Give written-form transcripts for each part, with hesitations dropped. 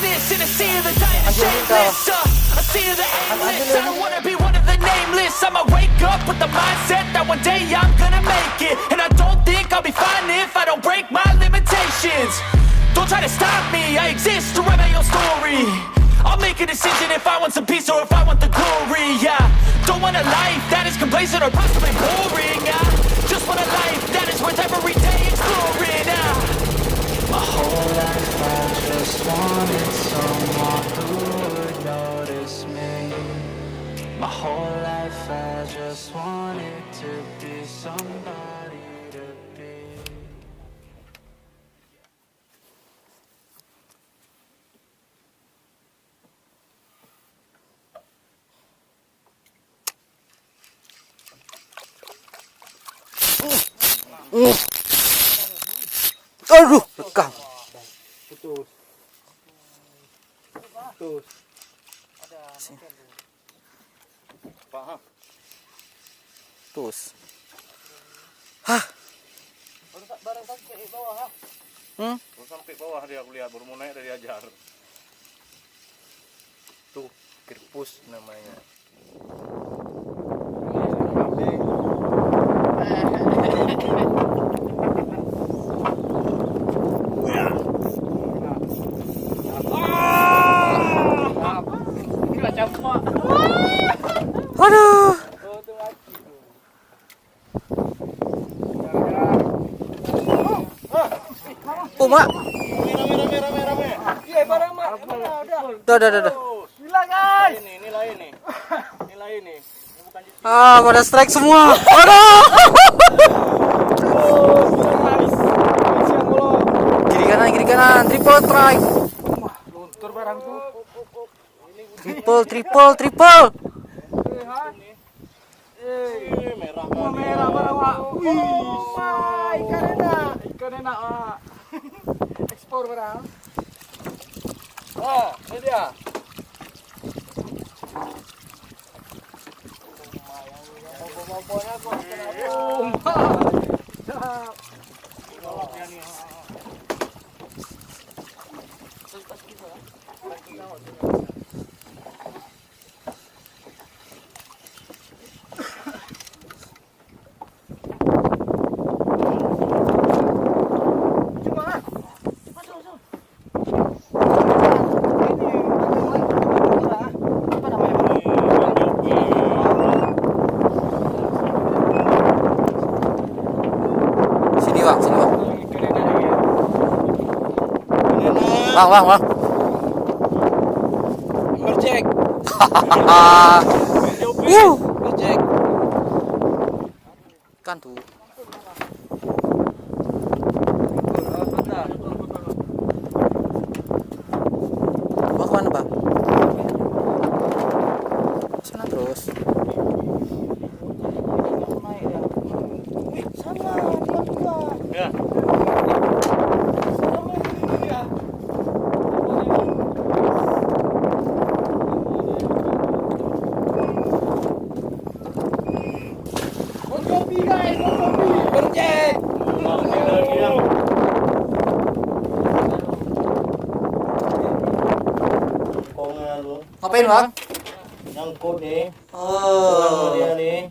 this in a sea of the dying and shameless. A sea of the aimless. I don't wanna be one of the nameless. I'ma wake up with the mindset that one day I'm gonna make it. And I don't think I'll be fine if I don't break my limitations. Don't try to stop me, I exist to write my own story. I'll make a decision if I want some peace or if I want the glory, yeah. Don't want a life that is complacent or possibly boring, just want a life that is worth every day exploring, My whole life I just wanted someone who would notice me. My whole life I just wanted to be somebody to be. Aduh, rekam. Putus. Putus. Hah? Barang sampai bawah, ha? Baru sampai bawah dia aku lihat, baru mau naik dari ajar. Tuh, kirpus namanya. Aduh. Mak. Rame. Iya, barang mak. Udah. Gila, guys. Ini lain nih. Ini bukan Ah, pada strike semua. Aduh. Kiri kanan, triple strike. luntur barang tuh. Triple. Merah barang mak. Ikan enak mak. Ekspor barang. Ini dia. Bang. Bercek. Bercek. Kan tuh. Bang mana bang? Sana terus. Ya. Ngapain bang? Nyangkut nih. Oh. Dia nih.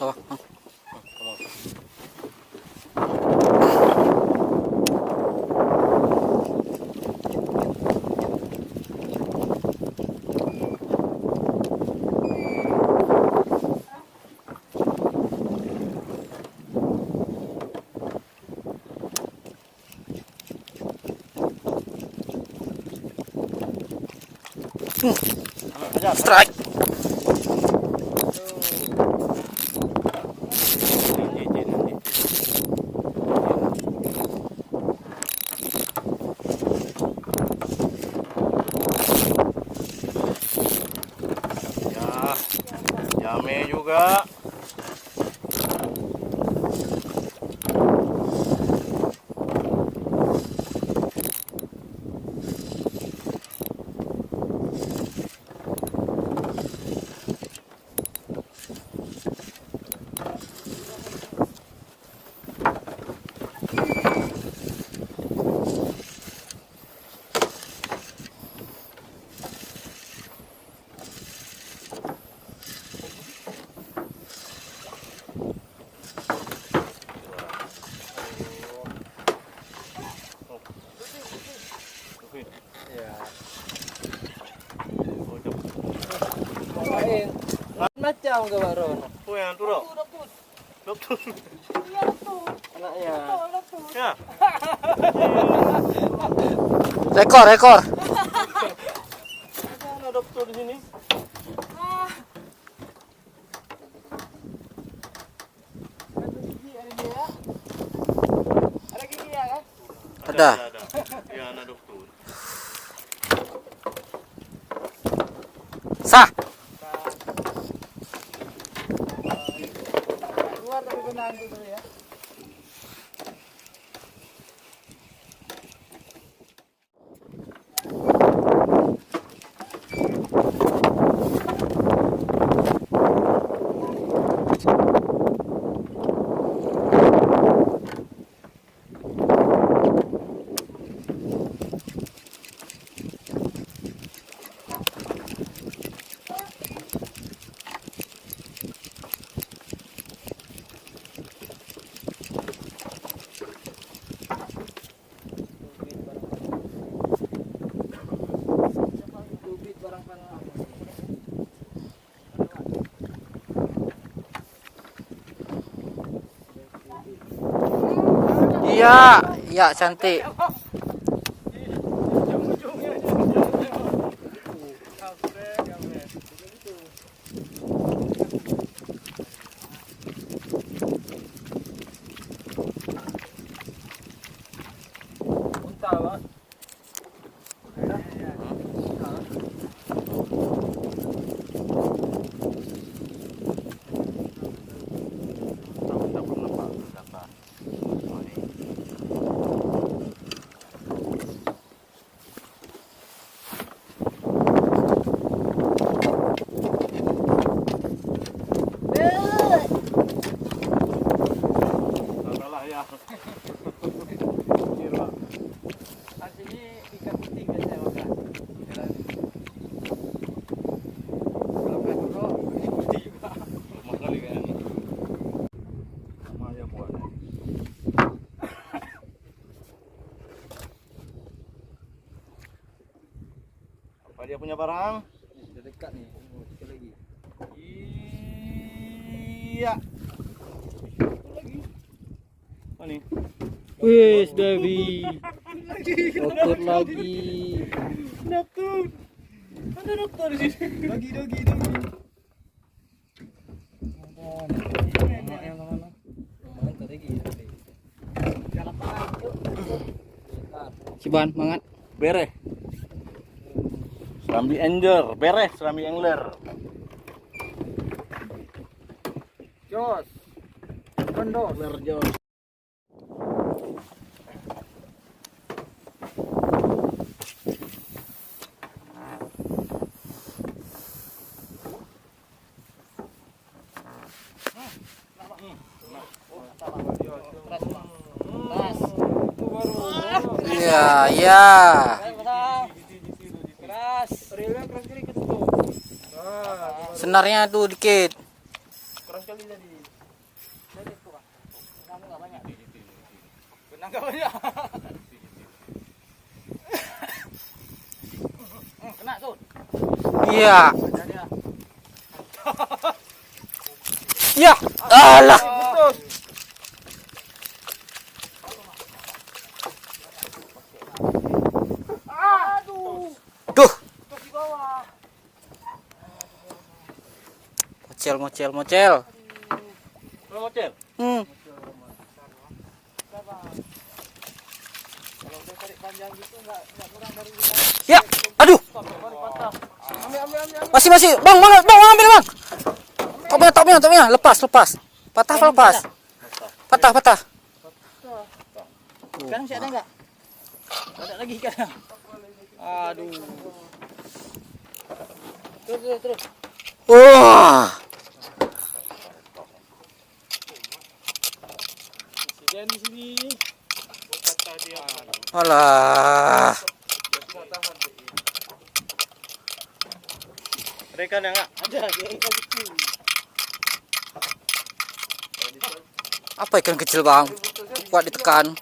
Apa? Strike. Ya, jame juga. Rin. Macam ke baron? Tuh yang tuh dok. Dokter. Anaknya. Ya. Rekor. Ada dokter di sini. Ada gigi ya kan? Ada. Ya anak dokter. Sah. Keluar tapi benang dulu ya. Iya cantik. Dia punya barang. Sudah dekat nih. Kita lagi. Iya. Lagi. Apa nih? Wih, Devi. Dokter lagi. Dokter. Ada dokter di sini. Dogi. Ciban, mangat. Beres. Serambi angler, beres serambi angler. Jos. Kondos. Angler Jos. Iya. Keras. Relnya keras kali gitu. Senarnya tuh dikit. Keras kali tadi. Jadi tuh. Benang enggak banyak. Benang enggak banyak. Kena tuh. Iya. Ya, alah. Aduh. Duh, Tuh di bawah. mocel. Lo mocel? Hmm. Kalau udah tarik panjang gitu enggak kurang dari kita. Ya, aduh. Patah. Ambil. Masih. Bang, ambil, Bang. Topnya. Lepas. Patah. Patah. Sekarang masih ada enggak? Ada lagi kan? Aduh. Terus. Wah. Jangan di sini. Alah. Mereka ada enggak? Ada dia ikan kecil. Apa ikan kecil, Bang? Kuat ditekan.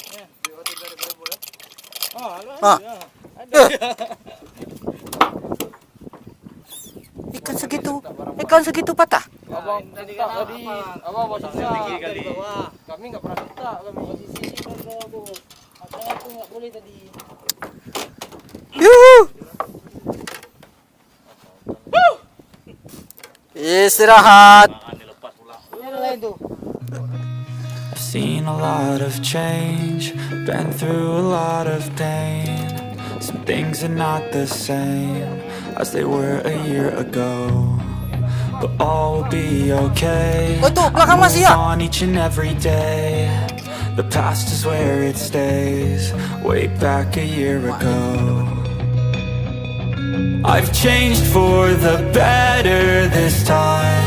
Oh, Ah. ada. Ikan Kan segitu. Kan segitu patah. Abang minta tadi. Abang bawa sisa. Tinggi kali. Kami nggak pernah minta kami. Posisi aku. Aku nggak boleh tadi. Yuhu. Istirahat. Dilepas pula. Ini ada lain tuh. I've seen a lot of change, been through a lot of pain. Some things are not the same as they were a year ago, but all will be okay. Oh, tuh, belakang I masih move ya? on each and every day. The past is where it stays, way back a year ago. I've changed for the better this time.